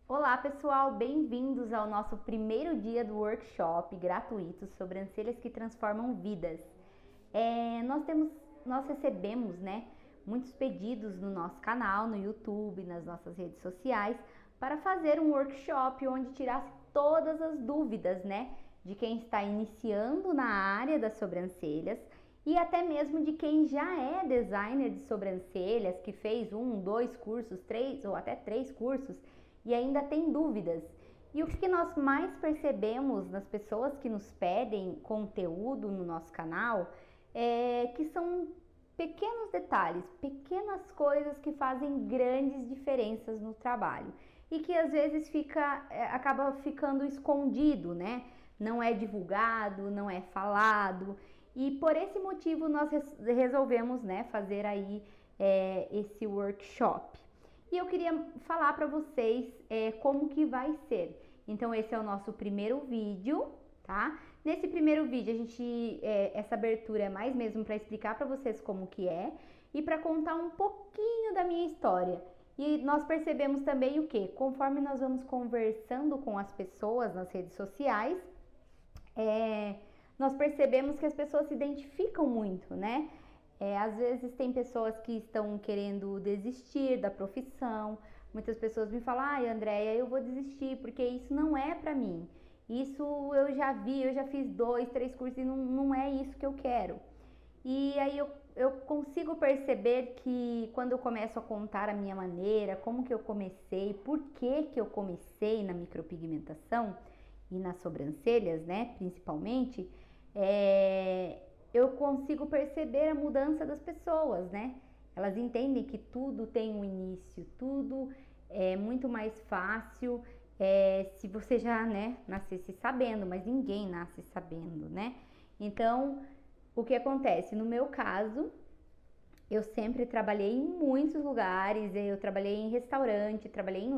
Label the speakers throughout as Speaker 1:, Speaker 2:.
Speaker 1: Olá pessoal, bem-vindos ao nosso primeiro dia do workshop gratuito Sobrancelhas que Transformam Vidas. Nós recebemos, muitos pedidos no nosso canal, no YouTube, nas nossas redes sociais, para fazer um workshop onde tirasse todas as dúvidas, de quem está iniciando na área das sobrancelhas e até mesmo de quem já é designer de sobrancelhas, que fez 1, 2 cursos, 3 ou até 3 cursos e ainda tem dúvidas. E o que nós mais percebemos nas pessoas que nos pedem conteúdo no nosso canal é que são pequenos detalhes, pequenas coisas que fazem grandes diferenças no trabalho e que às vezes acaba ficando escondido, Não é divulgado, não é falado. E por esse motivo nós resolvemos, fazer aí esse workshop. E eu queria falar para vocês como que vai ser. Então esse é o nosso primeiro vídeo, tá? Nesse primeiro vídeo essa abertura é mais mesmo para explicar para vocês como que é e para contar um pouquinho da minha história. E nós percebemos também o que? Conforme nós vamos conversando com as pessoas nas redes sociais, nós percebemos que as pessoas se identificam muito, às vezes tem pessoas que estão querendo desistir da profissão, muitas pessoas me falam, ai Andréia, eu vou desistir porque isso não é pra mim, isso eu já vi, eu já fiz 2, 3 cursos e não é isso que eu quero. E aí eu consigo perceber que quando eu começo a contar a minha maneira, como que eu comecei, por que eu comecei na micropigmentação e nas sobrancelhas, principalmente, eu consigo perceber a mudança das pessoas, Elas entendem que tudo tem um início, tudo é muito mais fácil se você já, nascesse sabendo, mas ninguém nasce sabendo, Então, o que acontece? No meu caso, eu sempre trabalhei em muitos lugares, eu trabalhei em restaurante, trabalhei em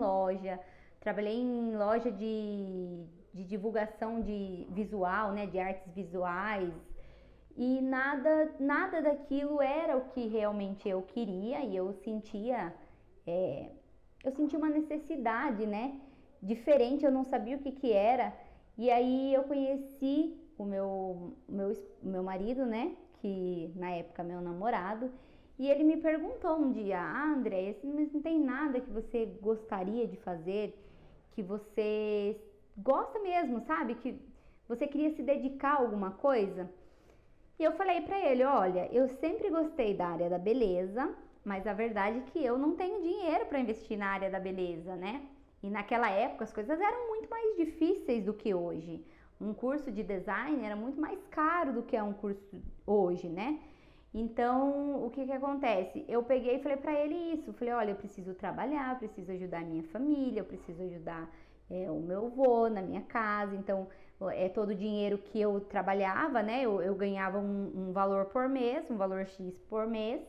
Speaker 1: loja de divulgação de visual, de artes visuais, e nada daquilo era o que realmente eu queria, e eu sentia uma necessidade, diferente, eu não sabia o que era. E aí eu conheci o meu marido, que na época meu namorado, e ele me perguntou um dia, Andréia, mas não tem nada que você gostaria de fazer, que você gosta mesmo, sabe? Que você queria se dedicar a alguma coisa? E eu falei pra ele, olha, eu sempre gostei da área da beleza, mas a verdade é que eu não tenho dinheiro para investir na área da beleza, E naquela época as coisas eram muito mais difíceis do que hoje. Um curso de design era muito mais caro do que é um curso hoje, Então, o que acontece? Eu peguei e falei pra ele isso, falei, olha, eu preciso trabalhar, eu preciso ajudar a minha família, eu preciso ajudar o meu avô na minha casa, então todo o dinheiro que eu trabalhava, eu ganhava um valor por mês, um valor X por mês,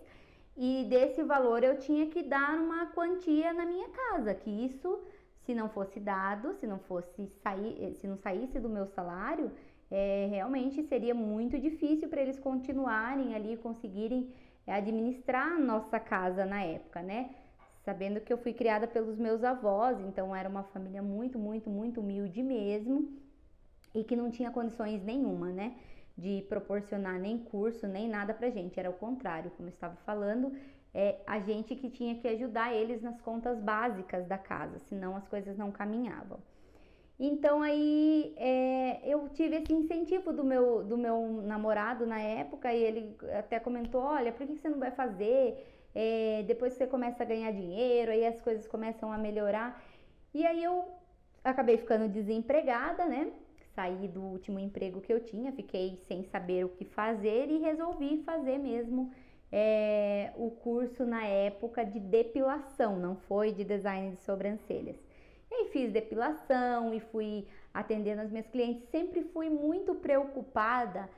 Speaker 1: e desse valor eu tinha que dar uma quantia na minha casa, que isso, se não fosse dado, se não saísse do meu salário, realmente seria muito difícil para eles continuarem ali, conseguirem administrar a nossa casa na época, Sabendo que eu fui criada pelos meus avós, então era uma família muito, muito, muito humilde mesmo, e que não tinha condições nenhuma, de proporcionar nem curso, nem nada pra gente. Era o contrário, como eu estava falando, a gente que tinha que ajudar eles nas contas básicas da casa, senão as coisas não caminhavam. Então aí eu tive esse incentivo do meu namorado na época, e ele até comentou, olha, por que você não vai fazer? Depois você começa a ganhar dinheiro, aí as coisas começam a melhorar. E aí eu acabei ficando desempregada, Saí do último emprego que eu tinha, fiquei sem saber o que fazer e resolvi fazer mesmo o curso na época de depilação, não foi de design de sobrancelhas. E aí fiz depilação e fui atendendo as minhas clientes, sempre fui muito preocupada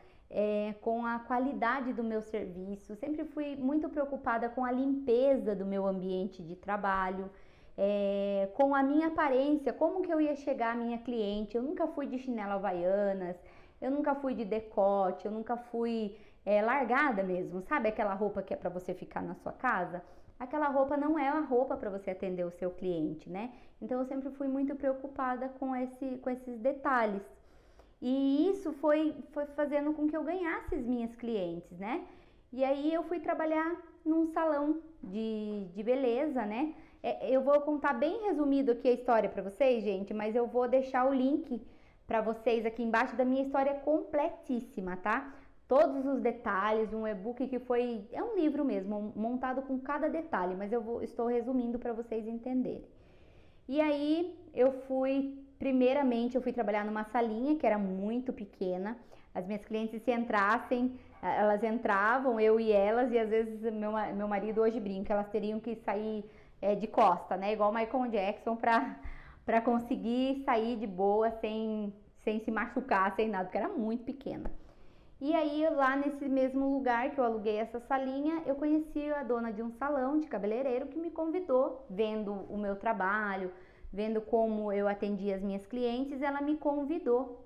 Speaker 1: com a qualidade do meu serviço, sempre fui muito preocupada com a limpeza do meu ambiente de trabalho, com a minha aparência, como que eu ia chegar à minha cliente. Eu nunca fui de chinelo havaianas, eu nunca fui de decote, eu nunca fui largada mesmo, sabe aquela roupa que é para você ficar na sua casa? aquela roupa não é a roupa para você atender o seu cliente, né? Então eu sempre fui muito preocupada com esses detalhes. E isso foi fazendo com que eu ganhasse as minhas clientes, né? E aí eu fui trabalhar num salão de beleza, né? Eu vou contar bem resumido aqui a história para vocês, gente, mas eu vou deixar o link para vocês aqui embaixo da minha história completíssima, tá? Todos os detalhes, um e-book que é um livro mesmo, montado com cada detalhe, mas estou resumindo para vocês entenderem. E aí primeiramente eu fui trabalhar numa salinha que era muito pequena. As minhas clientes, se entrassem, elas entravam, eu e elas, e às vezes meu marido hoje brinca, elas teriam que sair de costa, né? Igual Michael Jackson para conseguir sair de boa, sem se machucar, sem nada, porque era muito pequena. E aí, lá nesse mesmo lugar que eu aluguei essa salinha, eu conheci a dona de um salão de cabeleireiro que me convidou, vendo o meu trabalho, vendo como eu atendia as minhas clientes, ela me convidou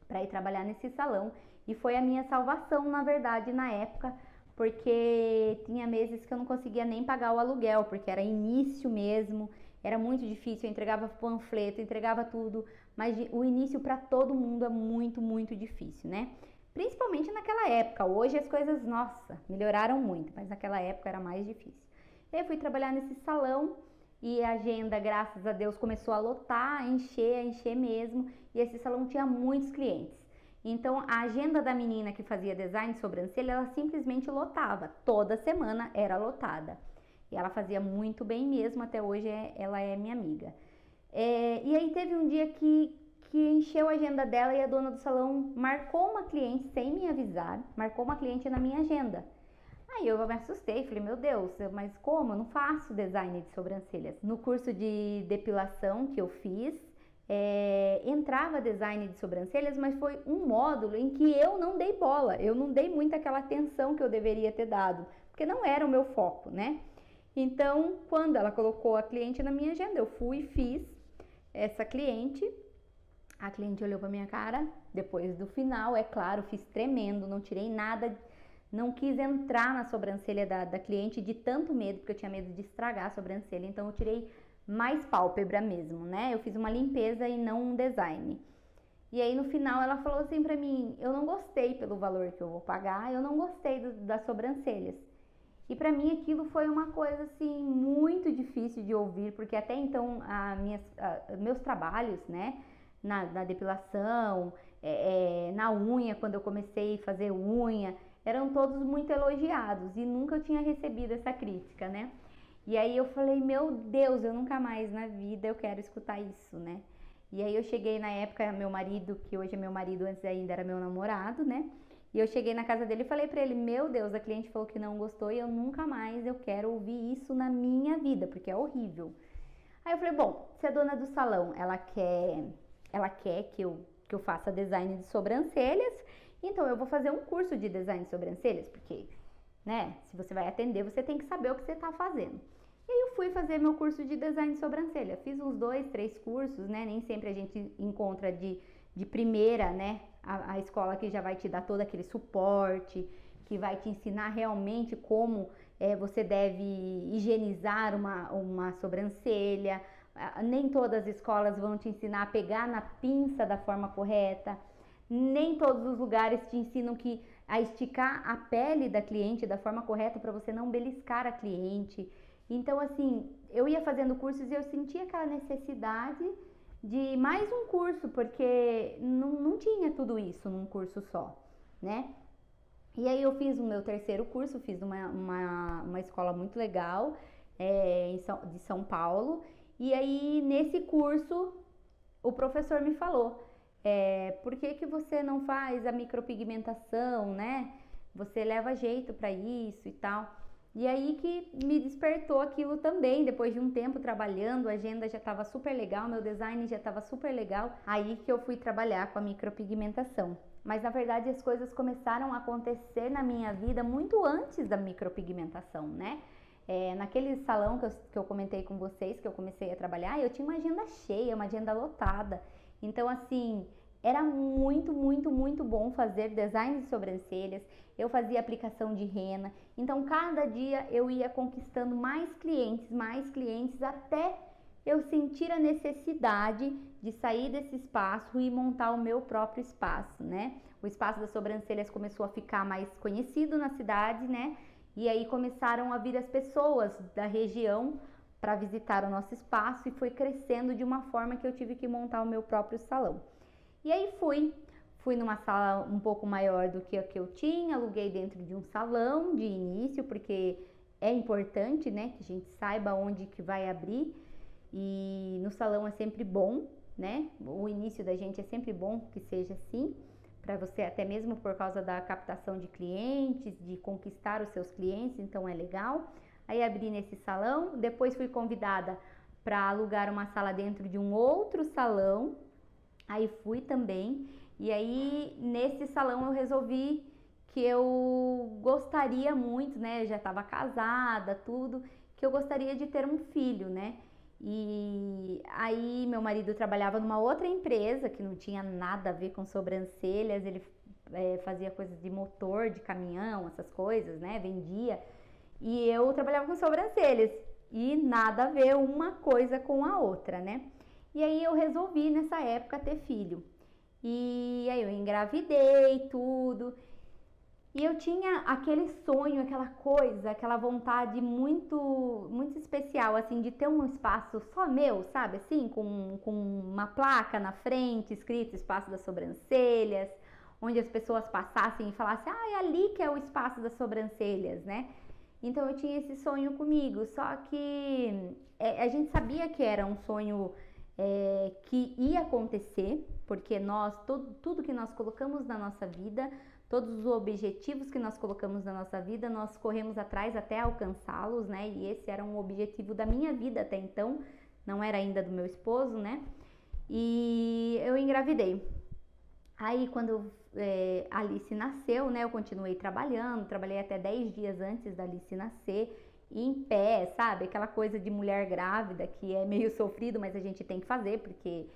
Speaker 1: para ir trabalhar nesse salão. E foi a minha salvação, na verdade, na época, porque tinha meses que eu não conseguia nem pagar o aluguel, porque era início mesmo, era muito difícil, eu entregava panfleto, entregava tudo, mas o início para todo mundo é muito, muito difícil, né? Principalmente naquela época. Hoje as coisas, nossa, melhoraram muito, mas naquela época era mais difícil. Eu fui trabalhar nesse salão e a agenda, graças a Deus, começou a lotar, a encher mesmo, e esse salão tinha muitos clientes. Então a agenda da menina que fazia design de sobrancelha, ela simplesmente lotava, toda semana era lotada. E ela fazia muito bem mesmo, até hoje ela é minha amiga. E aí teve um dia que encheu a agenda dela e a dona do salão marcou uma cliente sem me avisar, marcou uma cliente na minha agenda. Aí eu me assustei, falei, meu Deus, mas como? Eu não faço design de sobrancelhas. No curso de depilação que eu fiz, entrava design de sobrancelhas, mas foi um módulo em que eu não dei bola, eu não dei muito aquela atenção que eu deveria ter dado, porque não era o meu foco, né? Então, quando ela colocou a cliente na minha agenda, eu fui e fiz essa cliente. A cliente olhou pra minha cara, depois do final, é claro, fiz tremendo, não tirei nada, não quis entrar na sobrancelha da cliente de tanto medo, porque eu tinha medo de estragar a sobrancelha, então eu tirei mais pálpebra mesmo, né? Eu fiz uma limpeza e não um design. E aí no final ela falou assim pra mim, eu não gostei pelo valor que eu vou pagar, eu não gostei das sobrancelhas. E pra mim aquilo foi uma coisa assim muito difícil de ouvir, porque até então meus trabalhos, né? Na depilação, na unha, quando eu comecei a fazer unha, eram todos muito elogiados e nunca eu tinha recebido essa crítica, né? E aí eu falei, meu Deus, eu nunca mais na vida eu quero escutar isso, né? E aí eu cheguei na época, meu marido, que hoje é meu marido, antes ainda era meu namorado, né? E eu cheguei na casa dele e falei pra ele, meu Deus, a cliente falou que não gostou e eu nunca mais eu quero ouvir isso na minha vida, porque é horrível. Aí eu falei, bom, se a dona do salão, ela quer que eu faça design de sobrancelhas, então eu vou fazer um curso de design de sobrancelhas, porque, né, se você vai atender, você tem que saber o que você está fazendo. E aí eu fui fazer meu curso de design de sobrancelha, fiz uns 2, 3 cursos, né, nem sempre a gente encontra de primeira, né, a escola que já vai te dar todo aquele suporte, que vai te ensinar realmente como você deve higienizar uma sobrancelha. Nem todas as escolas vão te ensinar a pegar na pinça da forma correta, nem todos os lugares te ensinam a esticar a pele da cliente da forma correta para você não beliscar a cliente. Então, assim, eu ia fazendo cursos e eu sentia aquela necessidade de mais um curso, porque não tinha tudo isso num curso só, né? E aí eu fiz o meu terceiro curso, fiz uma escola muito legal de São Paulo. E aí, nesse curso, o professor me falou, por que você não faz a micropigmentação, né? Você leva jeito para isso e tal. E aí que me despertou aquilo também, depois de um tempo trabalhando, a agenda já estava super legal, meu design já estava super legal, aí que eu fui trabalhar com a micropigmentação. Mas na verdade as coisas começaram a acontecer na minha vida muito antes da micropigmentação, né? Naquele salão que eu comentei com vocês, que eu comecei a trabalhar, eu tinha uma agenda cheia, uma agenda lotada. Então, assim, era muito, muito, muito bom fazer design de sobrancelhas. Eu fazia aplicação de rena. Então, cada dia eu ia conquistando mais clientes, até eu sentir a necessidade de sair desse espaço e montar o meu próprio espaço, né? O espaço das sobrancelhas começou a ficar mais conhecido na cidade, né? E aí começaram a vir as pessoas da região para visitar o nosso espaço e foi crescendo de uma forma que eu tive que montar o meu próprio salão. E aí fui numa sala um pouco maior do que a que eu tinha, aluguei dentro de um salão de início, porque é importante, né, que a gente saiba onde que vai abrir, e no salão é sempre bom, né, o início da gente é sempre bom que seja assim, para você, até mesmo por causa da captação de clientes, de conquistar os seus clientes, então é legal. Aí abri nesse salão, depois fui convidada para alugar uma sala dentro de um outro salão, aí fui também, e aí nesse salão eu resolvi que eu gostaria muito, né, eu já estava casada, tudo, que eu gostaria de ter um filho, né, e aí meu marido trabalhava numa outra empresa que não tinha nada a ver com sobrancelhas, ele fazia coisas de motor, de caminhão, essas coisas, né, vendia, e eu trabalhava com sobrancelhas, e nada a ver uma coisa com a outra, né. E aí eu resolvi nessa época ter filho. E aí eu engravidei, tudo. E eu tinha aquele sonho, aquela coisa, aquela vontade muito, muito especial, assim, de ter um espaço só meu, sabe? Assim, com uma placa na frente, escrito Espaço das Sobrancelhas, onde as pessoas passassem e falassem, ah, é ali que é o Espaço das Sobrancelhas, né? Então eu tinha esse sonho comigo, só que a gente sabia que era um sonho que ia acontecer, porque tudo que nós colocamos na nossa vida, todos os objetivos que nós colocamos na nossa vida, nós corremos atrás até alcançá-los, né? E esse era um objetivo da minha vida até então, não era ainda do meu esposo, né? E eu engravidei. Aí quando a Alice nasceu, né? Eu continuei trabalhando, trabalhei até 10 dias antes da Alice nascer, em pé, sabe? Aquela coisa de mulher grávida que é meio sofrido, mas a gente tem que fazer, porque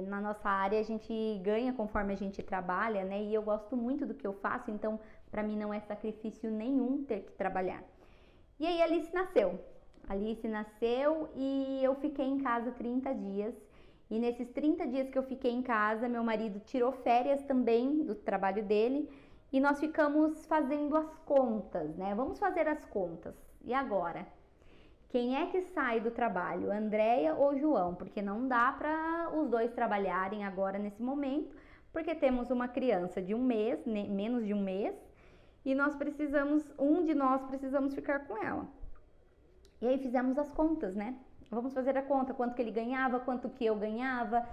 Speaker 1: na nossa área a gente ganha conforme a gente trabalha, né? E eu gosto muito do que eu faço, então para mim não é sacrifício nenhum ter que trabalhar. E aí a Alice nasceu. A Alice nasceu e eu fiquei em casa 30 dias. E nesses 30 dias que eu fiquei em casa, meu marido tirou férias também do trabalho dele e nós ficamos fazendo as contas, né? Vamos fazer as contas. E agora? Quem é que sai do trabalho, Andréia ou João? Porque não dá para os dois trabalharem agora nesse momento, porque temos uma criança de um mês, menos de um mês, e um de nós precisamos ficar com ela. E aí fizemos as contas, né? Vamos fazer a conta, quanto que ele ganhava, quanto que eu ganhava,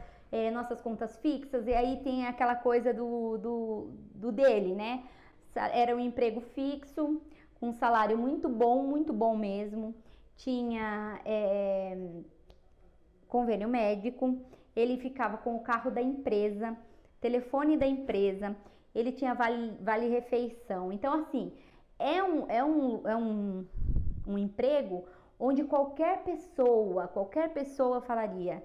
Speaker 1: nossas contas fixas, e aí tem aquela coisa do dele, né? Era um emprego fixo, com um salário muito bom mesmo, tinha convênio médico, ele ficava com o carro da empresa, telefone da empresa, ele tinha vale refeição. Então, assim, é um emprego onde qualquer pessoa falaria,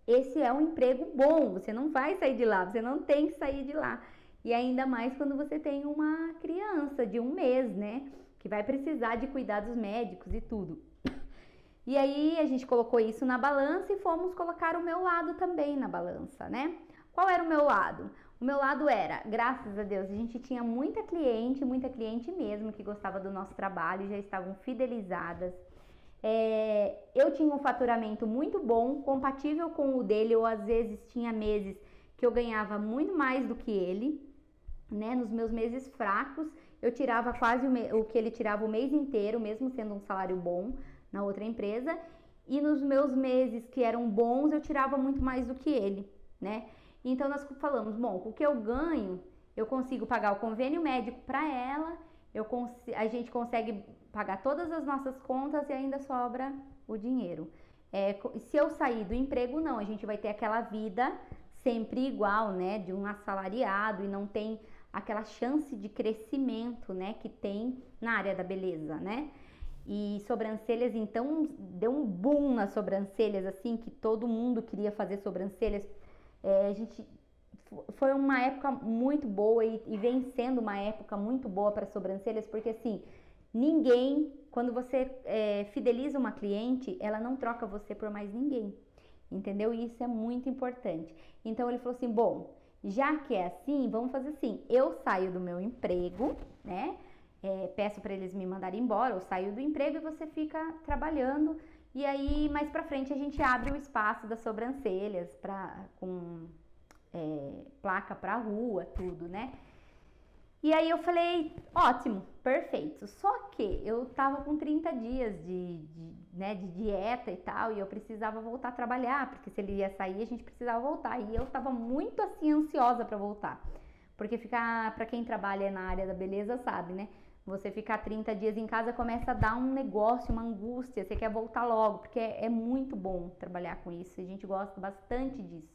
Speaker 1: esse é um emprego bom, você não vai sair de lá, você não tem que sair de lá. E ainda mais quando você tem uma criança de um mês, né? Que vai precisar de cuidados médicos e tudo. E aí a gente colocou isso na balança e fomos colocar o meu lado também na balança, né? Qual era o meu lado? O meu lado era, graças a Deus, a gente tinha muita cliente mesmo que gostava do nosso trabalho, já estavam fidelizadas. Eu tinha um faturamento muito bom, compatível com o dele, ou às vezes tinha meses que eu ganhava muito mais do que ele, né? Nos meus meses fracos, eu tirava quase o que ele tirava o mês inteiro, mesmo sendo um salário bom na outra empresa, e nos meus meses que eram bons, eu tirava muito mais do que ele, né? Então nós falamos, bom, com o que eu ganho, eu consigo pagar o convênio médico para ela, a gente consegue pagar todas as nossas contas e ainda sobra o dinheiro. Se eu sair do emprego, não, a gente vai ter aquela vida sempre igual, né, de um assalariado e não tem aquela chance de crescimento, né, que tem na área da beleza, né? E sobrancelhas, então, deu um boom nas sobrancelhas, assim, que todo mundo queria fazer sobrancelhas. A gente foi uma época muito boa e vem sendo uma época muito boa para sobrancelhas, porque assim, ninguém, quando você fideliza uma cliente, ela não troca você por mais ninguém, entendeu? E isso é muito importante. Então ele falou assim, bom, já que é assim, vamos fazer assim, eu saio do meu emprego, né? Peço para eles me mandarem embora, eu saio do emprego e você fica trabalhando, e aí mais pra frente a gente abre o espaço das sobrancelhas com placa pra rua, tudo, né? E aí eu falei, ótimo, perfeito. Só que eu tava com 30 dias né, de dieta e tal, e eu precisava voltar a trabalhar, porque se ele ia sair, a gente precisava voltar. E eu tava muito assim ansiosa pra voltar. Porque ficar, pra quem trabalha na área da beleza, sabe, né? Você ficar 30 dias em casa começa a dar um negócio, uma angústia, você quer voltar logo, porque é muito bom trabalhar com isso, a gente gosta bastante disso.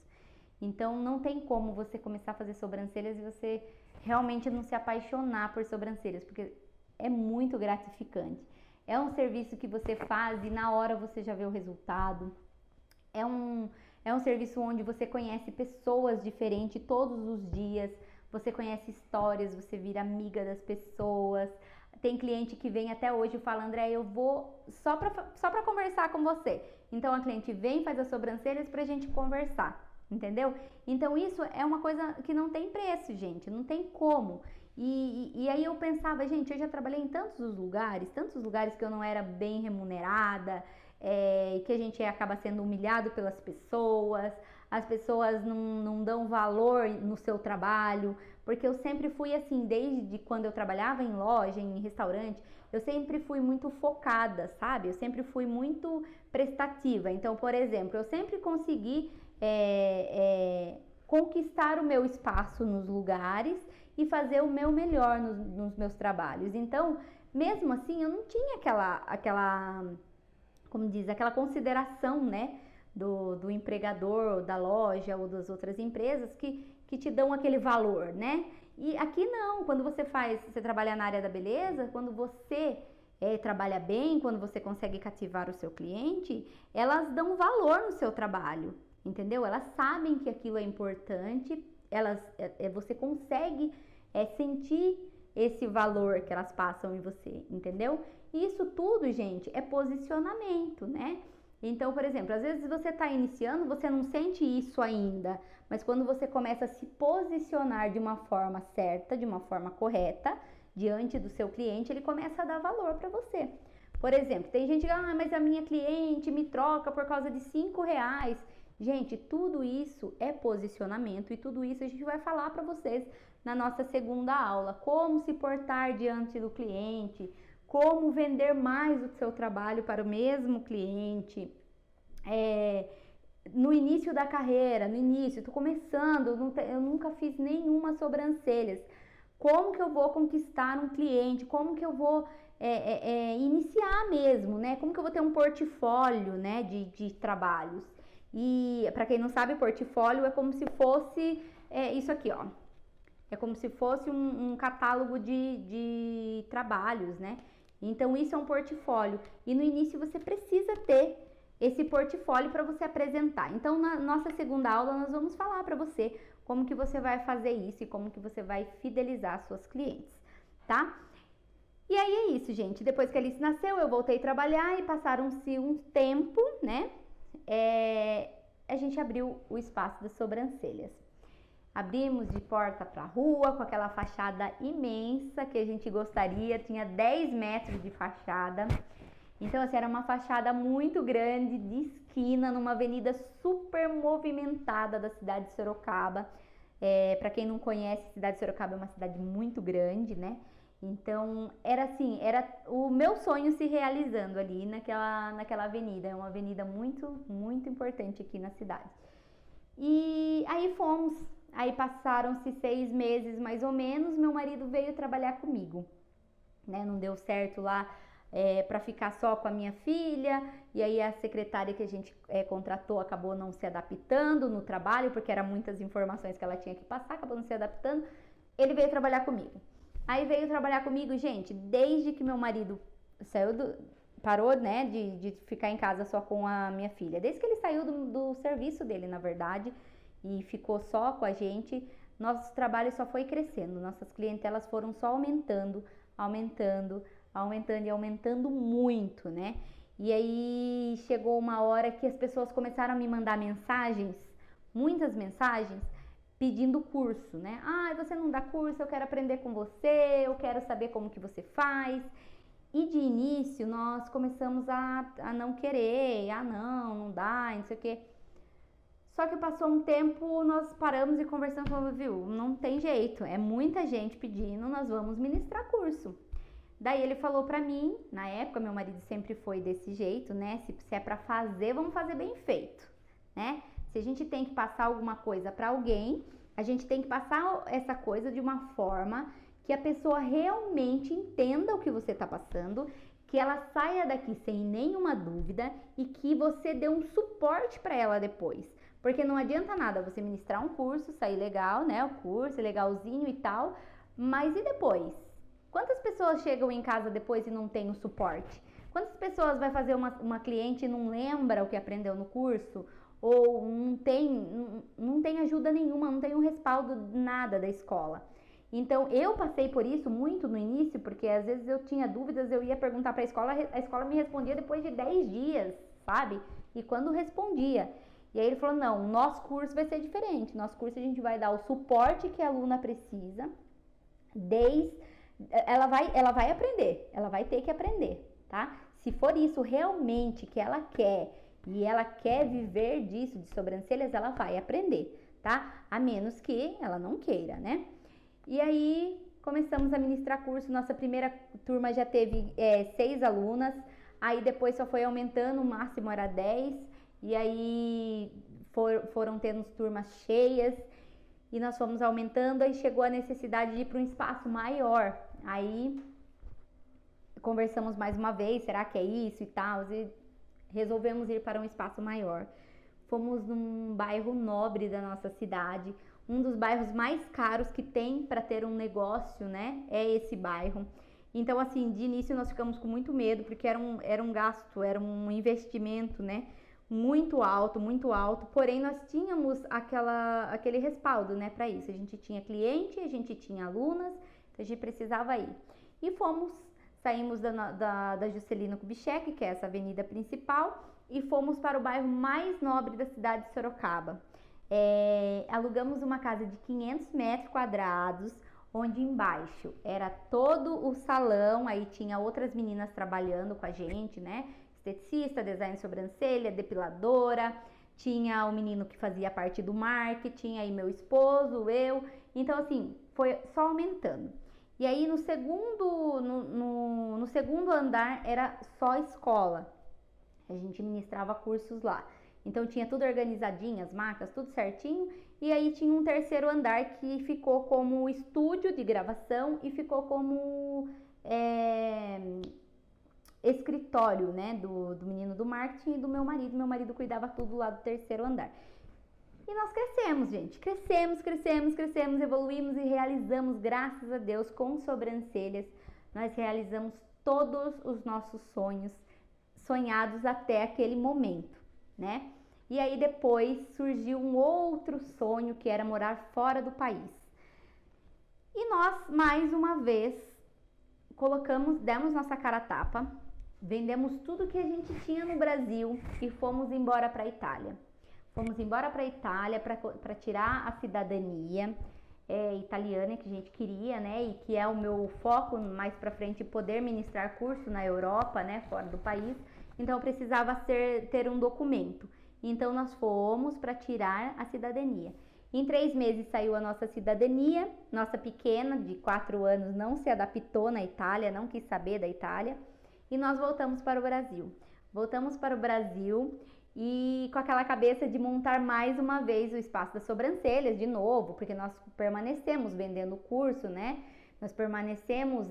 Speaker 1: Então não tem como você começar a fazer sobrancelhas e você realmente não se apaixonar por sobrancelhas, porque é muito gratificante. É um serviço que você faz e na hora você já vê o resultado. É um serviço onde você conhece pessoas diferentes todos os dias, você conhece histórias, você vira amiga das pessoas. Tem cliente que vem até hoje e fala, André, eu vou só pra conversar com você. Então a cliente vem, faz as sobrancelhas pra gente conversar. Entendeu? Então isso é uma coisa que não tem preço, gente, não tem como. E aí eu pensava, gente, eu já trabalhei em tantos lugares que eu não era bem remunerada, que a gente acaba sendo humilhado pelas pessoas, as pessoas não dão valor no seu trabalho, porque eu sempre fui assim, desde quando eu trabalhava em loja, em restaurante, eu sempre fui muito focada, sabe? Eu sempre fui muito prestativa. Então, por exemplo, eu sempre consegui conquistar o meu espaço nos lugares e fazer o meu melhor nos meus trabalhos. Então, mesmo assim, eu não tinha aquela consideração, né, do empregador, da loja ou das outras empresas que te dão aquele valor, né? E aqui não, quando você trabalha na área da beleza, quando você trabalha bem, quando você consegue cativar o seu cliente, elas dão valor no seu trabalho. Entendeu? Elas sabem que aquilo é importante, você consegue sentir esse valor que elas passam em você, entendeu? E isso tudo, gente, é posicionamento, né? Então, por exemplo, às vezes você está iniciando, você não sente isso ainda, mas quando você começa a se posicionar de uma forma certa, de uma forma correta, diante do seu cliente, ele começa a dar valor para você. Por exemplo, tem gente que, mas a minha cliente me troca por causa de R$5. Gente, tudo isso é posicionamento e tudo isso a gente vai falar para vocês na nossa segunda aula. Como se portar diante do cliente, como vender mais o seu trabalho para o mesmo cliente. No início da carreira, tô começando, eu nunca fiz nenhuma sobrancelhas. Como que eu vou conquistar um cliente? Como que eu vou iniciar mesmo, né? Como que eu vou ter um portfólio, né, de trabalhos? E para quem não sabe, portfólio é como se fosse isso aqui, ó. É como se fosse um catálogo de trabalhos, né? Então isso é um portfólio. E no início você precisa ter esse portfólio para você apresentar. Então na nossa segunda aula nós vamos falar para você como que você vai fazer isso e como que você vai fidelizar suas clientes, tá? E aí é isso, gente. Depois que a Alice nasceu, eu voltei a trabalhar e passaram-se um tempo, né? A gente abriu o espaço das sobrancelhas. Abrimos de porta para rua, com aquela fachada imensa que a gente gostaria, tinha 10 metros de fachada. Então, assim, era uma fachada muito grande, de esquina, numa avenida super movimentada da cidade de Sorocaba. Para quem não conhece, a cidade de Sorocaba é uma cidade muito grande, né? Então, era assim, era o meu sonho se realizando ali naquela avenida. É uma avenida muito, muito importante aqui na cidade. E aí aí passaram-se 6 meses mais ou menos, meu marido veio trabalhar comigo, né? Não deu certo lá para ficar só com a minha filha, e aí a secretária que a gente contratou acabou não se adaptando no trabalho, porque eram muitas informações que ela tinha que passar, acabou não se adaptando. Ele veio trabalhar comigo. Aí veio trabalhar comigo, gente, desde que meu marido parou, né, de ficar em casa só com a minha filha. Desde que ele saiu do serviço dele, na verdade, e ficou só com a gente, nosso trabalho só foi crescendo, nossas clientelas foram só aumentando, aumentando, aumentando e aumentando muito, né? E aí chegou uma hora que as pessoas começaram a me mandar mensagens, muitas mensagens, pedindo curso, né? Ah, você não dá curso, eu quero aprender com você, eu quero saber como que você faz. E de início nós começamos a não querer, não dá, não sei o quê. Só que passou um tempo, nós paramos e conversamos, falamos, viu, não tem jeito, é muita gente pedindo, nós vamos ministrar curso. Daí ele falou pra mim, na época meu marido sempre foi desse jeito, né? Se é pra fazer, vamos fazer bem feito, né? Se a gente tem que passar alguma coisa pra alguém, a gente tem que passar essa coisa de uma forma que a pessoa realmente entenda o que você tá passando, que ela saia daqui sem nenhuma dúvida e que você dê um suporte pra ela depois. Porque não adianta nada você ministrar um curso, sair legal, né? O curso, legalzinho e tal, mas e depois? Quantas pessoas chegam em casa depois e não tem o suporte? Quantas pessoas vai fazer uma cliente e não lembra o que aprendeu no curso? Ou não tem ajuda nenhuma, não tem um respaldo nada da escola. Então, eu passei por isso muito no início, porque às vezes eu tinha dúvidas, eu ia perguntar para a escola me respondia depois de 10 dias, sabe? E quando respondia. E aí ele falou, não, o nosso curso vai ser diferente. Nosso curso a gente vai dar o suporte que a aluna precisa, ela vai aprender, ela vai ter que aprender, tá? Se for isso realmente que ela quer e ela quer viver disso, de sobrancelhas, ela vai aprender, tá? A menos que ela não queira, né? E aí começamos a ministrar curso, nossa primeira turma já teve 6 alunas, aí depois só foi aumentando, o máximo era 10, e aí foram tendo turmas cheias, e nós fomos aumentando, aí chegou a necessidade de ir para um espaço maior. Aí conversamos mais uma vez, será que é isso e tal, e resolvemos ir para um espaço maior. Fomos num bairro nobre da nossa cidade, um dos bairros mais caros que tem para ter um negócio, né? É esse bairro. Então, assim, de início nós ficamos com muito medo, porque era um gasto, era um investimento, né? Muito alto, porém nós tínhamos aquele respaldo, né, para isso. A gente tinha cliente, a gente tinha alunas, então a gente precisava ir. E saímos da Juscelino Kubitschek, que é essa avenida principal, e fomos para o bairro mais nobre da cidade de Sorocaba. Alugamos uma casa de 500 metros quadrados, onde embaixo era todo o salão, aí tinha outras meninas trabalhando com a gente, né? Esteticista, design de sobrancelha, depiladora, tinha o menino que fazia parte do marketing, aí meu esposo, eu. Então, assim, foi só aumentando. E aí no segundo andar era só escola. A gente ministrava cursos lá. Então tinha tudo organizadinho, as macas, tudo certinho. E aí tinha um terceiro andar que ficou como estúdio de gravação e ficou como escritório, né, do menino do marketing e do meu marido. Meu marido cuidava tudo lá do terceiro andar. E nós crescemos, gente. Crescemos, evoluímos e realizamos, graças a Deus, com sobrancelhas. Nós realizamos todos os nossos sonhos sonhados até aquele momento, né? E aí depois surgiu um outro sonho, que era morar fora do país. E nós, mais uma vez, demos nossa cara a tapa, vendemos tudo que a gente tinha no Brasil e fomos embora para a Itália. Fomos embora para a Itália para tirar a cidadania italiana que a gente queria, né? E que é o meu foco mais para frente, poder ministrar curso na Europa, né? Fora do país. Então eu precisava ter um documento. Então nós fomos para tirar a cidadania. Em 3 meses saiu a nossa cidadania. Nossa pequena, de 4 anos, não se adaptou na Itália, não quis saber da Itália. E nós voltamos para o Brasil. Voltamos para o Brasil e com aquela cabeça de montar mais uma vez o espaço das sobrancelhas de novo, porque nós permanecemos vendendo o curso, né? Nós permanecemos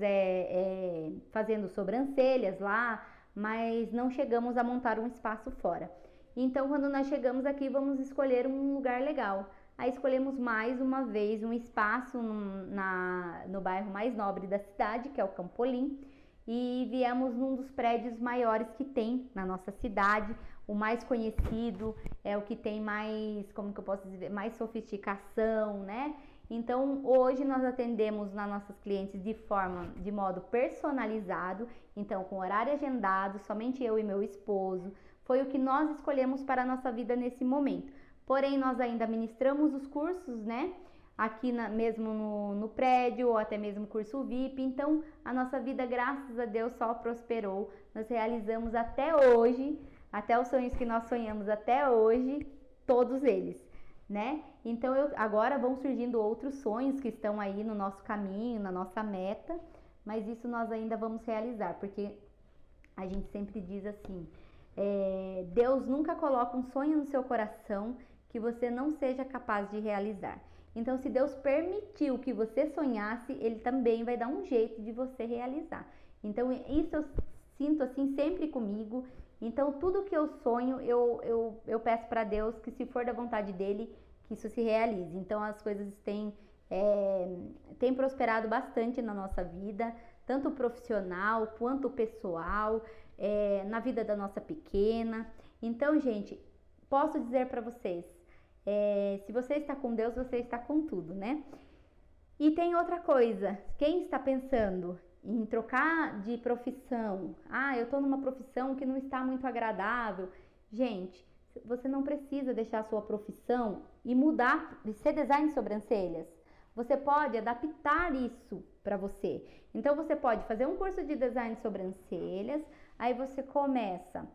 Speaker 1: fazendo sobrancelhas lá, mas não chegamos a montar um espaço fora. Então, quando nós chegamos aqui, vamos escolher um lugar legal. Aí escolhemos mais uma vez um espaço no bairro mais nobre da cidade, que é o Campolim, e viemos num dos prédios maiores que tem na nossa cidade, o mais conhecido, é o que tem mais, como que eu posso dizer, mais sofisticação, né? Então, hoje nós atendemos nas nossas clientes de modo personalizado, então com horário agendado, somente eu e meu esposo. Foi o que nós escolhemos para a nossa vida nesse momento. Porém, nós ainda ministramos os cursos, né? Aqui mesmo no prédio, ou até mesmo curso VIP. Então, a nossa vida, graças a Deus, só prosperou. Nós realizamos até hoje, até os sonhos que nós sonhamos até hoje, todos eles, né? Então, agora vão surgindo outros sonhos que estão aí no nosso caminho, na nossa meta, mas isso nós ainda vamos realizar, porque a gente sempre diz assim, Deus nunca coloca um sonho no seu coração que você não seja capaz de realizar. Então, se Deus permitiu que você sonhasse, Ele também vai dar um jeito de você realizar. Então, isso eu sinto assim sempre comigo. Então, tudo que eu sonho, eu peço para Deus que, se for da vontade dEle, que isso se realize. Então, as coisas têm prosperado bastante na nossa vida, tanto profissional quanto pessoal, na vida da nossa pequena. Então, gente, posso dizer para vocês, se você está com Deus, você está com tudo, né? E tem outra coisa, quem está pensando em trocar de profissão, eu tô numa profissão que não está muito agradável, gente, você não precisa deixar a sua profissão e mudar de ser design de sobrancelhas. Você pode adaptar isso para você. Então, você pode fazer um curso de design de sobrancelhas, aí você começa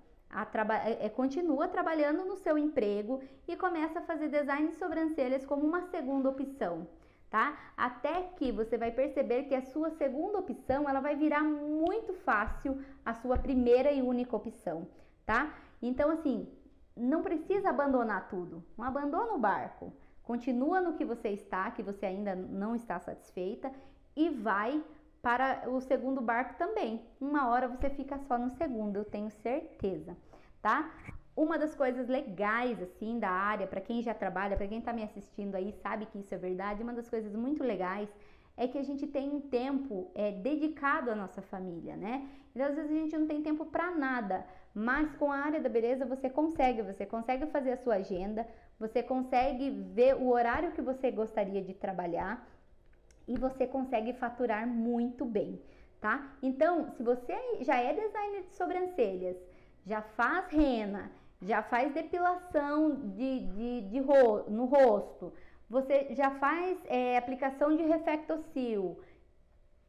Speaker 1: continua trabalhando no seu emprego e começa a fazer design de sobrancelhas como uma segunda opção, tá? Até que você vai perceber que a sua segunda opção, ela vai virar muito fácil a sua primeira e única opção, tá? Então, assim, não precisa abandonar tudo, não abandona o barco, continua no que você está, que você ainda não está satisfeita, e vai para o segundo barco também. Uma hora você fica só no segundo, eu tenho certeza, tá? Uma das coisas legais, assim, da área, para quem já trabalha, para quem tá me assistindo aí, sabe que isso é verdade, uma das coisas muito legais é que a gente tem um tempo dedicado à nossa família, né? Então, às vezes a gente não tem tempo para nada, mas com a área da beleza você consegue fazer a sua agenda, você consegue ver o horário que você gostaria de trabalhar, e você consegue faturar muito bem, tá? Então, se você já é designer de sobrancelhas, já faz rena, já faz depilação no rosto, você já faz aplicação de reflectocil,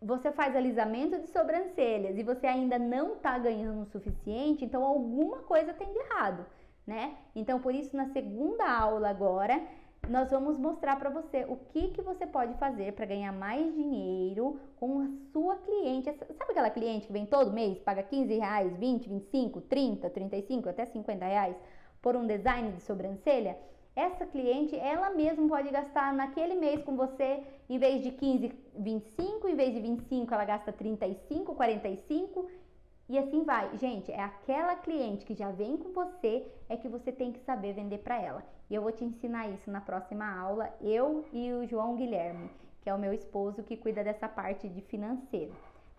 Speaker 1: você faz alisamento de sobrancelhas e você ainda não tá ganhando o suficiente, então alguma coisa tem de errado, né? Então, por isso, na segunda aula agora, nós vamos mostrar para você o que você pode fazer para ganhar mais dinheiro com a sua cliente. Sabe aquela cliente que vem todo mês, paga R$15, 20, 25, 30, 35, até R$50 por um design de sobrancelha? Essa cliente, ela mesma pode gastar naquele mês com você, em vez de 15, 25, em vez de 25, ela gasta 35, 45 e assim vai. Gente, é aquela cliente que já vem com você, é que você tem que saber vender para ela. E eu vou te ensinar isso na próxima aula, eu e o João Guilherme, que é o meu esposo que cuida dessa parte de financeiro,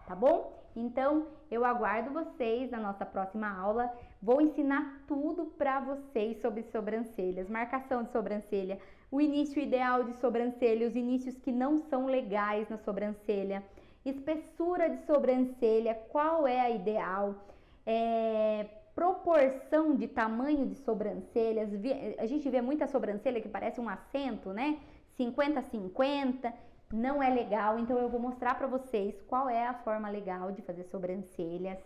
Speaker 1: tá bom? Então, eu aguardo vocês na nossa próxima aula. Vou ensinar tudo para vocês sobre sobrancelhas, marcação de sobrancelha, o início ideal de sobrancelha, os inícios que não são legais na sobrancelha, espessura de sobrancelha, qual é a ideal, proporção de tamanho de sobrancelhas. A gente vê muita sobrancelha que parece um acento, né? 50-50, não é legal. Então eu vou mostrar para vocês qual é a forma legal de fazer sobrancelhas.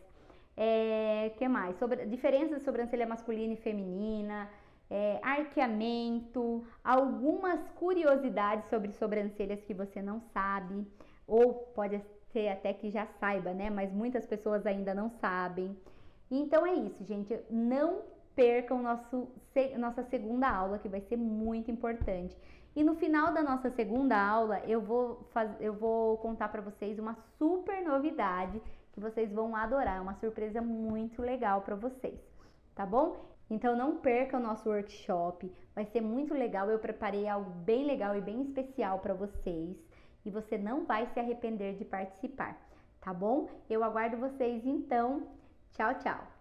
Speaker 1: Que mais? Diferença de sobrancelha masculina e feminina, arqueamento, algumas curiosidades sobre sobrancelhas que você não sabe, ou pode ser até que já saiba, né? Mas muitas pessoas ainda não sabem. Então é isso, gente. Não percam nossa segunda aula, que vai ser muito importante. E no final da nossa segunda aula, eu vou contar para vocês uma super novidade que vocês vão adorar. É uma surpresa muito legal para vocês, tá bom? Então não perca o nosso workshop. Vai ser muito legal. Eu preparei algo bem legal e bem especial para vocês. E você não vai se arrepender de participar, tá bom? Eu aguardo vocês então. Tchau, tchau!